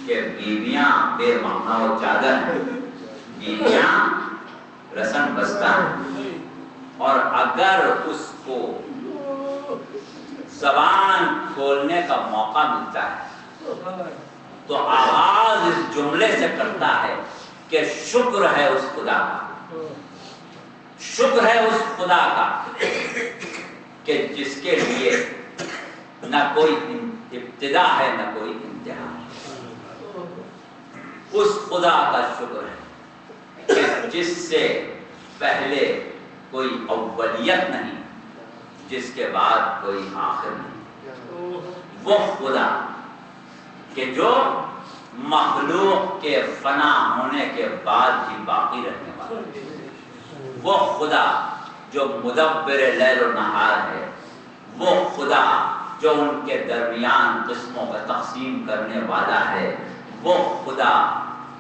کہ بیویاں بے مہنا و چادر ہیں، بیویاں رسن بستہ ہیں، اور اگر اس کو زبان کھولنے کا موقع ملتا ہے تو آغاز اس جملے سے کرتا ہے کہ شکر ہے اس خدا کا، شکر ہے اس خدا کا کہ جس کے لیے نہ کوئی ابتدا ہے نہ کوئی انتہا. اس خدا کا شکر ہے کہ جس سے پہلے کوئی اولیت نہیں، جس کے بعد کوئی آخر نہیں. وہ خدا کہ جو مخلوق کے فنا ہونے کے بعد بھی باقی رہنے والا. وہ خدا جو مدبر لیل و نہار ہے. وہ خدا جو ان کے درمیان قسموں کا تقسیم کرنے والا ہے. وہ خدا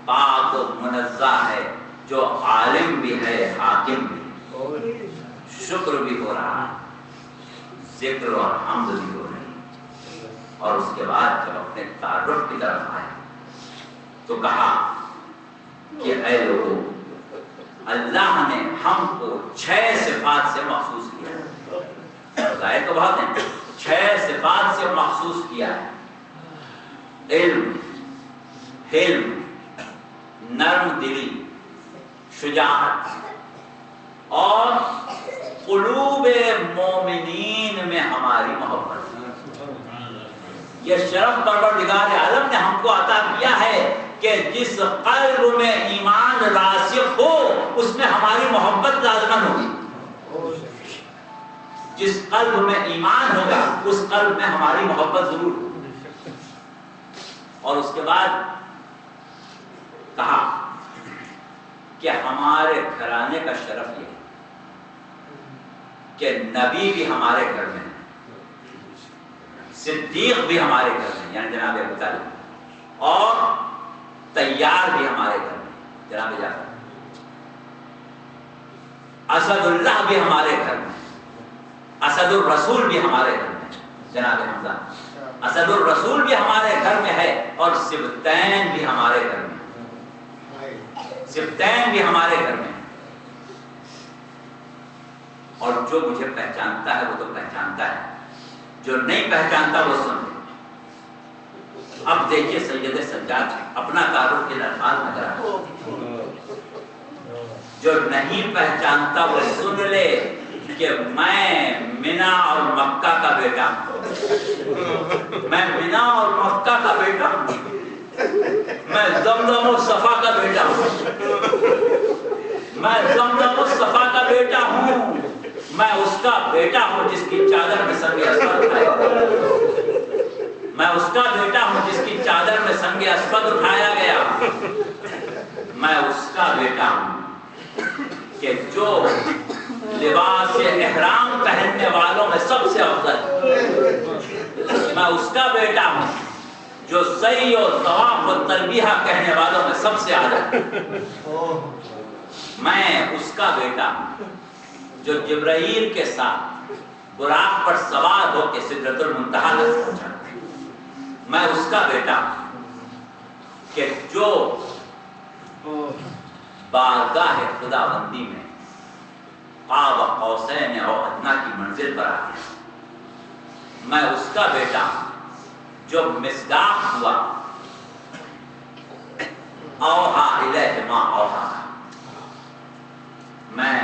پاک و منزہ ہے جو عالم بھی ہے، حاکم بھی. شکر بھی ہو رہا ہے، ذکر اور حمد بھی ہو رہی ہے. اور اس کے بعد جب اپنے تعارف کی طرف آئے تو کہا کہ اے لوگوں، اللہ نے ہم کو 6 صفات سے مخصوص کیا. ظاہر تو بات ہے، 6 صفات سے مخصوص کیا ہے: علم، حلم، نرم دلی، شجاعت، اور قلوب مومنین میں ہماری محبت. یہ شرف پروردگار عالم نے ہم کو عطا کیا ہے کہ جس قلب میں ایمان راسخ ہو اس میں ہماری محبت لازمن ہوگی. جس قلب میں ایمان ہوگا اس قلب میں ہماری محبت ضرور ہوگی. اور اس کے بعد کہا کہ ہمارے گھرانے کا شرف یہ ہے کہ نبی بھی ہمارے گھر میں ہے، صدیق بھی ہمارے گھر میں یعنی جناب ابو طالب، اور تیار بھی ہمارے گھر میں جناب جعفر، اسد اللہ بھی ہمارے گھر میں، اسد الرسول بھی ہمارے گھر میں. جناب حمزہ، اسد الرسول بھی ہمارے گھر میں ہے اور سبتین بھی ہمارے گھر میں، سبتین بھی ہمارے گھر میں، اور جو مجھے پہچانتا ہے وہ تو پہچانتا ہے، جو نہیں پہچانتا وہ سن لے۔ اب دیکھیے سید سجاد اپنا تعارف کے الفاظ میں کرا، جو نہیں پہچانتا وہ سن لے کہ میں منا اور مکہ کا بیٹا ہوں، میں منا اور مکہ کا بیٹا ہوں، میں زمزم و صفا کا بیٹا ہوں، میں زمزم و صفا کا بیٹا ہوں، میں اس کا بیٹا ہوں جس کی چادر میں سنگ اسود اٹھایا، میں اس کا بیٹا ہوں جس کی چادر میں سنگ اسود اٹھایا گیا، میں اس کا بیٹا ہوں کہ جو لباس احرام پہننے والوں میں سب سے افضل، میں اس کا بیٹا ہوں جو سعی و طواف و تلبیہ کہنے والوں میں سب سے اعلیٰ، میں اس کا بیٹا ہوں جو جبرائیل کے ساتھ براق پر سوار ہو کے سدرۃ المنتہا تک پہنچا، میں اس کا بیٹا ہوں کہ جو بارگاہ خداوندی میں قاب قوسین او ادنیٰ کی منزل پر آ گیا، میں اس کا بیٹا ہوں جو مصداق ہوا اوحا الیہ ما اوحا، میں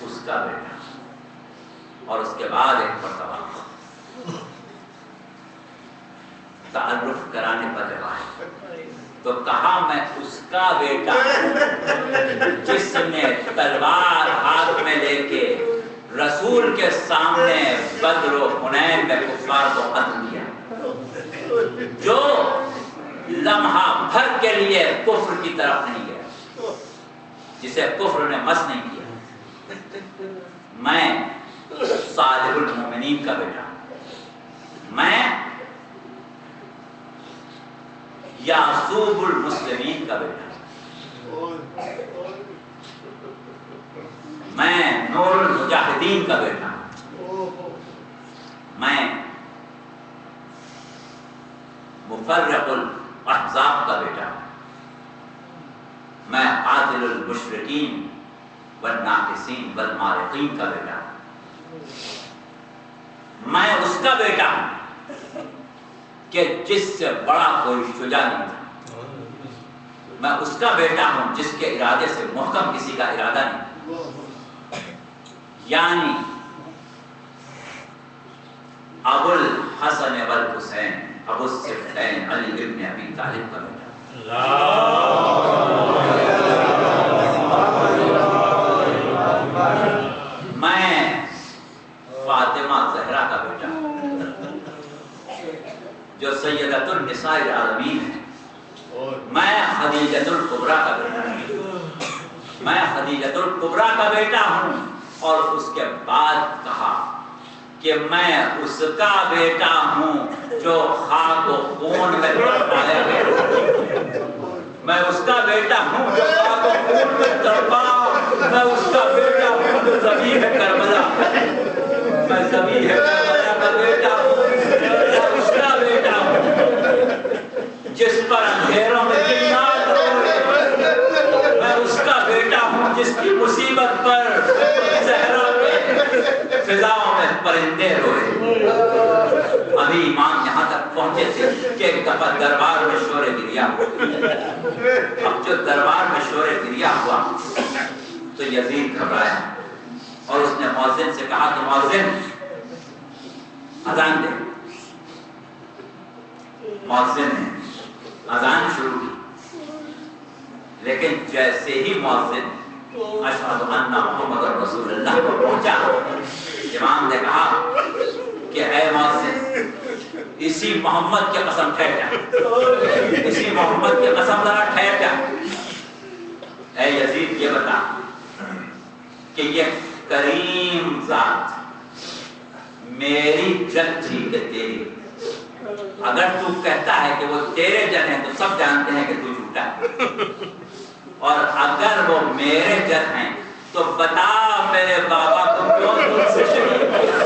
اس کا بیٹا ہوں۔ اور اس کے بعد ایک مرتبہ تعارف کرانے پر جب آئے تو کہا میں اس کا بیٹا ہوں جس نے تلوار ہاتھ میں لے کے رسول کے سامنے بدر و حنین میں کفار کو ختم کیا، جو لمحہ بھر کے لیے کفر کی طرف نہیں گیا، جسے کفر نے مس نہیں کیا۔ میں صالح المومنین کا بیٹا ہوں، میں یعصوب المسلمین کا بیٹا ہوں، میں نور المجاہدین کا بیٹا ہوں، میں مفرق الاحزاب کا بیٹا ہوں، میں قاتل المشرکین والناقصین والمارقین کا بیٹا ہوں، میں اس کا بیٹا ہوں کہ جس سے بڑا کوئی شجاع نہیں تھا، میں اس کا بیٹا ہوں جس کے ارادے سے محکم کسی کا ارادہ نہیں، یعنی ابو الحسن والحسین ابو السبتین علی ابن ابی طالب کا بیٹا، میں فاطمہ زہرا کا بیٹا ہوں جو سیدۃ النساء العالمین ہے، میں خدیجۃ الکبریٰ کا بیٹا ہوں، میں خدیجۃ الکبریٰ کا بیٹا ہوں۔ اور اس کے بعد کہا کہ میں اس کا بیٹا ہوں جو خاک و خون میں تڑپایا گیا، میں اس کا بیٹا ہوں جو خاک و خون میں تڑپا، میں اس کا بیٹا ہوں جو ذبیح کربلا، میں ذبیح کربلا کا بیٹا ہوں، میں اس کا بیٹا ہوں جس پر اندھیروں میں جنات روئے، میں اس کا بیٹا ہوں جس کی مصیبت پر صحرا کے فضاؤں میں پرندے روئے۔ ابھی امام یہاں تک پہنچے تھے کہ ایک دفعہ دربار میں شور گریا ہوا، اب جو دربار میں شور گریا ہوا تو یزید گھبرایا اور اس نے مؤذن سے کہا کہ مؤذن اذان دے۔ مؤذن نے اذان شروع کی، لیکن جیسے ہی مؤذن اشہد ان محمد رسول اللہ کو پہنچا، امام نے کہا کہ اے مؤذن اسی محمد کے قسم ٹھہر جا، اسی محمد کے قسم ذرا ٹھہر جا، اے یزید یہ بتا کہ یہ کریم ذات میری جد تھی کہ تیری؟ اگر تو کہتا ہے کہ وہ تیرے جد ہیں تو سب جانتے ہیں کہ تو جھوٹا ہے، اور اگر وہ میرے جد ہیں تو بتا میرے بابا کو کیوں تم سے شریک کیا،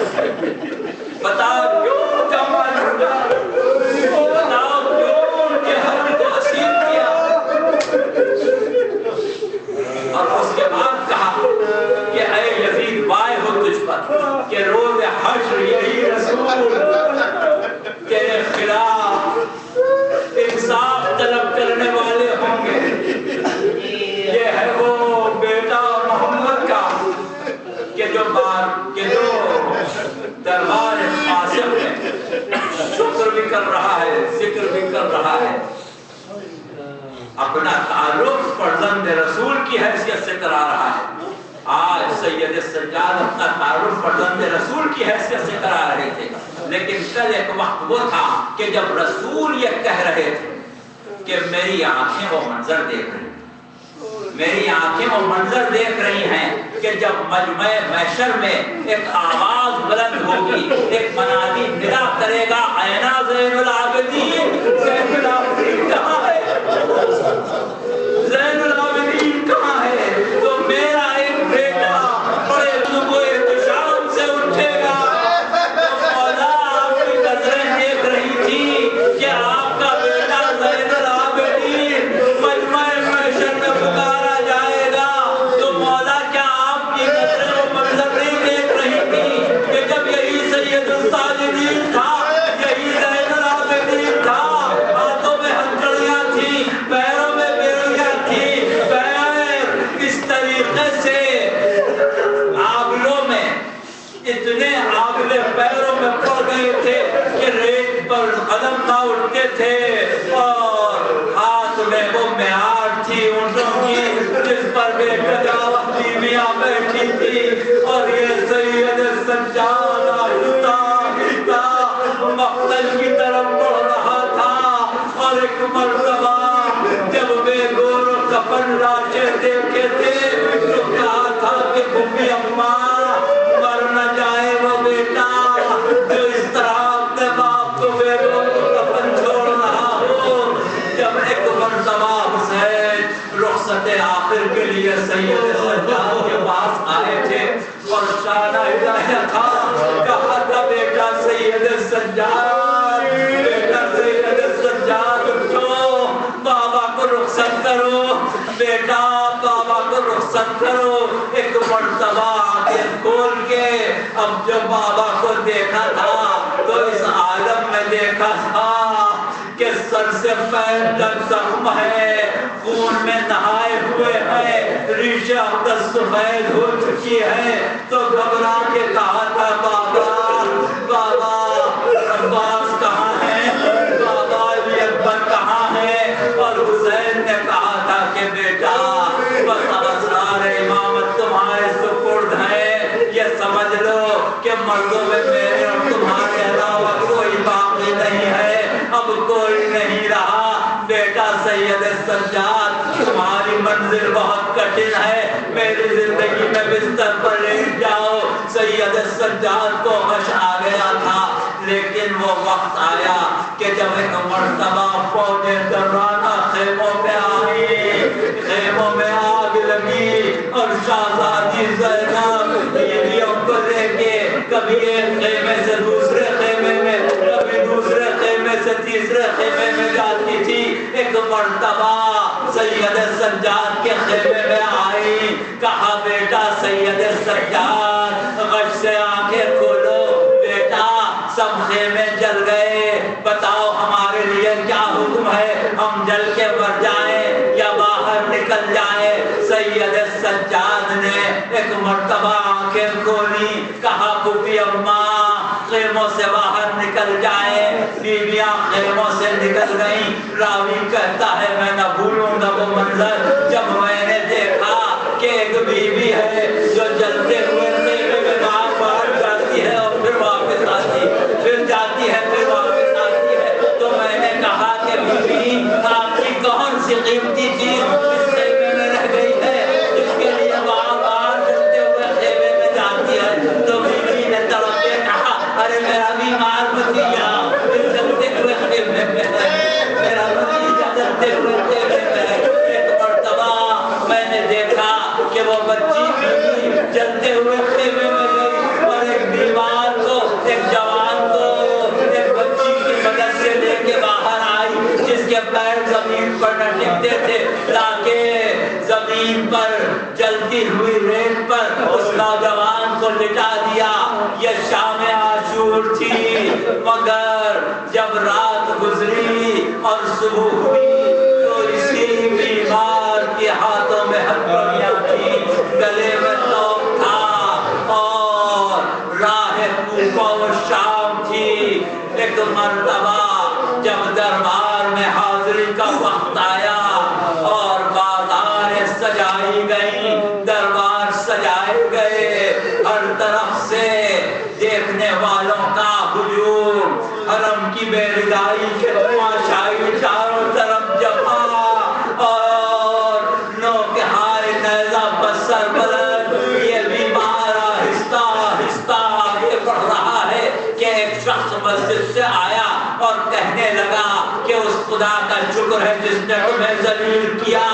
بتا کیوں کہ روز حشر یہی رسول تیرے خلاف انصاف طلب کرنے والے ہوں گے. یہ ہے وہ بیٹا محمد کا کہ جو دربار قاسم میں شکر بھی کر رہا ہے, ذکر بھی کر رہا ہے, اپنا تعارف فرزند رسول کی حیثیت سے کرا رہا ہے. آج سید سجاد اپنا تعارف فرزند رسول کی حیثیت سے کرا رہے تھے, لیکن کل ایک وقت وہ تھا کہ جب رسول یہ کہہ رہے تھے کہ میری آنکھیں وہ منظر دیکھ رہی ہیں, میری آنکھیں وہ منظر دیکھ رہی ہیں کہ جب مجمع محشر میں ایک آواز بلند ہوگی, ایک منادی ندا کرے گا, اینا زین العابدین, زین العابدین کہاں ہے, زین العابدین کہاں ہے, تو میرا ایک بیٹا بڑے صبح شام سے اٹھے گا. تو مولا آپ کی نظریں دیکھ رہی تھی کہ آپ کا بیٹا زین العابدین مجمع محشر میں پکارا جائے گا. تو مولا کیا آپ کی نظریں وہ منظر نہیں دیکھ رہی تھی کہ جب یہی سید الساجدین تھا, یہی زین العابدین تھا, ہاتھوں میں ہتھکڑیاں تھیں, پیروں میں بیڑیاں تھیں, پیر اس طریقے سے آگلوں میں اتنے آگلے پیروں میں پڑ گئے تھے کہ ریت پر قدم نہ اٹھتے تھے, اور ہاتھ میں وہ معیار تھی اونٹوں کی جس پر بے قضا بیویاں بیٹھی تھی, اور یہ سید سجاد آہستہ آہستہ مقتل کی طرف بڑھ رہا تھا. اور ایک مرتبہ جب بے گور و کفن لاشیں دیکھے تھے تو کہا تھا کہ بھوپی اماں مر نہ جائے وہ بیٹا جو اس طرح اپنے باپ کو بے گور و کفن چھوڑ رہا ہو. جب ایک مرتبہ حسین رخصت آخر کے لیے سید سجاد کے پاس آئے تھے اور شانہ ہدایت تھا, کہا تھا بیٹا سید سجاد, بیٹا سید سجاد اٹھو, بابا کو رخصت کرو, بیٹا بابا کو رخصت کرو. ایک مرتبہ آنکھیں کھول کے اب جو بابا کو دیکھا تھا تو اس عالم میں دیکھا تھا کہ سر سے پیر تک زخم ہے, خون میں نہائے ہوئے ہیں, ریش اقدس سفید ہو چکی ہے. تو گھبرا کے کہا تھا بابا بابا عباس کہاں ہے, بابا علی اکبر کہاں ہے. اور حسین نے کہا تھا کہ بیٹا بس اسرار امامت تمہارے سپرد ہے, یہ سمجھ لو کہ مردوں میں میرے اور تمہارے علاوہ کوئی باقی نہیں ہے, اب کوئی نہیں رہا. بیٹا سید سجاد تمہاری منزل بہت کٹھن ہے, میری زندگی میں بستر پر لیٹ جاؤ. سید سجاد کو غش آ گیا تھا, لیکن وہ وقت آیا کہ جب ایک مرتبہ فوجیں درانہ خیموں پہ آئی, خیموں میں آگ لگی اور شہزادی زینب بیویوں کو لے کے کبھی ایک خیمے سے دوسرے خیمے میں, کبھی دوسرے خیمے سے تیسرے خیمے میں جاتی تھی. ایک مرتبہ سید سجاد کے خیمے میں آئی, کہا بیٹا سید سجاد غش سے آنکھیں کھولو, بیٹا سب خیمے جل گئے, بتاؤ ہمارے لیے کیا حکم ہے, ہم جل کے مر جائیں یا باہر نکل جائیں. سید سجاد نے ایک مرتبہ آنکھیں کھولی, کہا پھوپھی اماں خیموں سے باہر نکل جائیں. بیویاں خیموں سے نکل گئیں. راوی کہتا ہے میں نہ بھولوں گا وہ منظر جب میں نے دیکھا کہ ایک بیوی ہے جو جلتے ہوئے خیمے میں باہر جاتی ہے اور پھر واپس آتی, پھر جاتی ہے پھر واپس آتی ہے. تو میں نے کہا کہ بیوی آپ کی کون سی قیمتی چیز اس خیمے میں رہ گئی ہے جس کے لیے باہر جلتے ہوئے خیمے میں جاتی ہے. تو بیوی نے تڑپ کے کہا ارے میرا بیمار بھتیجا جلتے ہوئے خیمے میں ہے, میرا بھتیجا جلتے ہوئے خیمے میں ہے. ایک مرتبہ میں نے دیکھا کہ وہ بچی بیوی جلتے ہوئے خیمے میں گئی اور ایک بیمار کو, ایک جوان کو ایک بچی کی مدد سے لے کے باہر آئی جس کے پیر زمین پر نہ ٹکتے تھے, تاکہ زمین پر جلتی ہوئی ریت پر اس نوجوان کو لٹا دیا. یہ شام عاشور تھی، مگر جب رات گزری اور صبح ہوئی تو اسی بیمار کے ہاتھوں میں ہتھیلیاں تھی، گلے میں توپ تھا اور راہ کوفہ و شام تھی۔ ایک مرتبہ جب دربار میں حاضری کا وقت آیا اور بازاریں سجائی گئیں، دربار سجائے گئے، ہر طرف سے دیکھنے والوں کا ہجوم، حرم کی بے رضائی کے تماشائی چاروں طرف جمع، اور نوکہائے نیزہ بسر بلند، یہ بیمار آہستہ آہستہ آگے بڑھ رہا ہے کہ ایک شخص مسجد سے آیا اور کہنے لگا کہ اس خدا کا شکر ہے جس نے تمہیں ذلیل کیا۔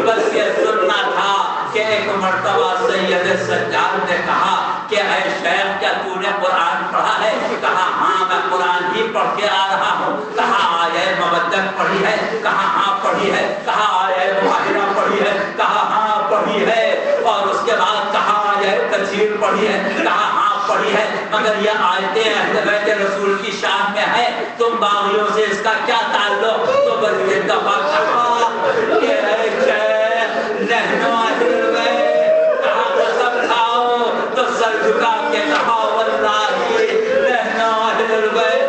بس یہ سننا تھا کہ ایک مرتبہ سید سجاد نے کہا کہ اے شیخ کیا تو نے قرآن پڑھا ہے؟ کہا ہاں میں قرآن ہی پڑھ کے آ رہا ہوں۔ کہا آیہ مودت پڑھی ہے؟ کہا ہاں پڑھی ہے۔ کہا آیہ مہاجرہ پڑھی ہے؟ کہا ہاں پڑھی ہے۔ اور اس کے بعد کہا آیہ تکثیر پڑھی ہے؟ کہا ہاں پڑھی ہے، مگر یہ آیتیں اہل بیت رسول کی شان میں ہے، تم باغیوں سے اس کا کیا تعلق؟ تو بس ایک دفعہ کہا کہ اے شیخ نحن اہل بیت، کہا قسم کھاؤ تو سر جھکا کے کہا واللہ نحن اہل بیت،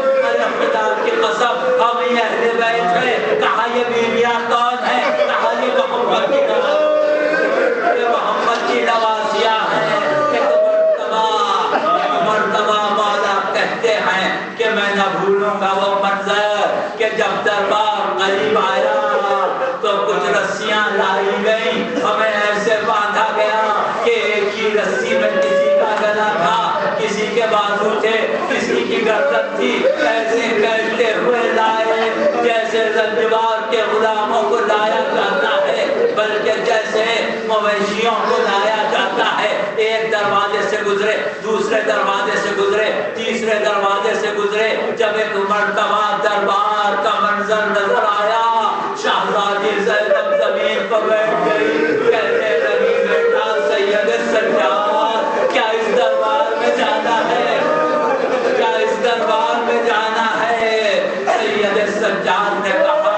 خدا کی قسم ہم ہی اہل بیت ہیں۔ کہا یہ بیویاں کون ہیں؟ کہا یہ محمد کی نواسیاں ہیں۔ مرتبہ مولا کہتے ہیں کہ میں نہ بھولوں گا وہ منظر کہ جب دربار قریب آیا تو کچھ رسیاں لائی گئیں، ہمیں ایسے باندھا گیا کہ ایک ہی رسی میں کسی کا گلا تھا، کسی کے بازو تھے، کسی کی گردن تھی، ایسے کہتے ہوئے لائے جیسے زنجبار کے غلاموں کو لایا جاتا ہے، بلکہ جیسے مویشیوں کو لایا جاتا ہے۔ ایک دروازے سے گزرے، دوسرے دروازے سے گزرے، تیسرے دروازے سے گزرے، جب ایک مرتبہ دربار کا منظر نظر آیا، شہزادی زینب زمین پر بیٹھ گئی، کہنے لگی بیٹا سید سجاد کیا اس دربار میں جانا ہے؟ کیا اس دربار میں جانا ہے؟ سید سجاد نے کہا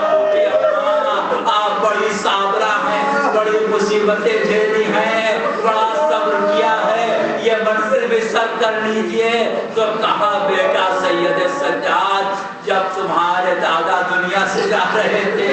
آپ بڑی صابرہ ہیں، بڑی مصیبتیں جھیلی ہیں، بڑا صبر کیا ہے، یہ منزل بھی سر کر لیجئے۔ تو کہا بیٹا سید سجاد جب تمہارے دادا دنیا سے جا رہے تھے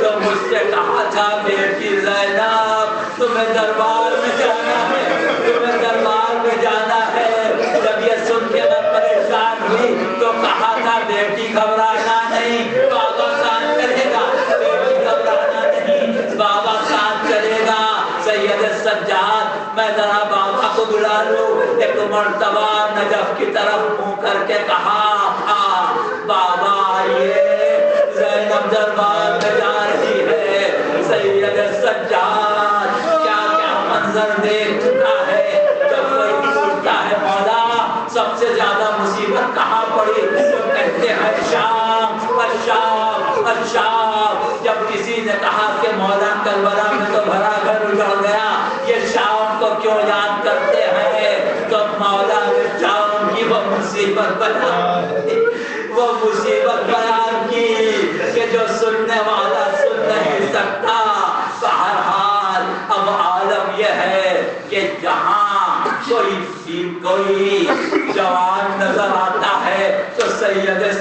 تو مجھ سے کہا تھا بیٹی زینب تمہیں دربار میں جانا ہے، تمہیں دربار میں جانا ہے۔ جب یہ سن کے میں پریشان ہوئی تو کہا تھا بیٹی گھبرانا نہیں، بابا ساتھ چلے گا، بیٹی گھبرانا نہیں، بابا ساتھ چلے گا۔ سید سجاد میں ذرا بابا کو بلا لوں۔ ایک مرتبہ نجف کی طرف منہ کر کے کہا بابا آئیے زینب دربار میں جا رہی ہے۔ سید سجاد کیا کیا منظر دیکھ چکا ہے، جب کوئی پوچھتا ہے مولا سب سے زیادہ مصیبت کہاں پڑی تو کہتے ہیں شام، الشام، الشام۔ جب کسی نے کہا کہ مولا کربلا میں تو بھرا گھر اجڑ گیا، یہ شام کو کیوں یاد کرتے ہیں؟ تو مولا نے شام کی وہ مصیبت وہ مصیبت بیان کی کہ جو سننے والا سن نہیں سکتا۔ بہرحال اب عالم یہ ہے کہ جہاں کوئی جوان نظر آتا ہے تو سید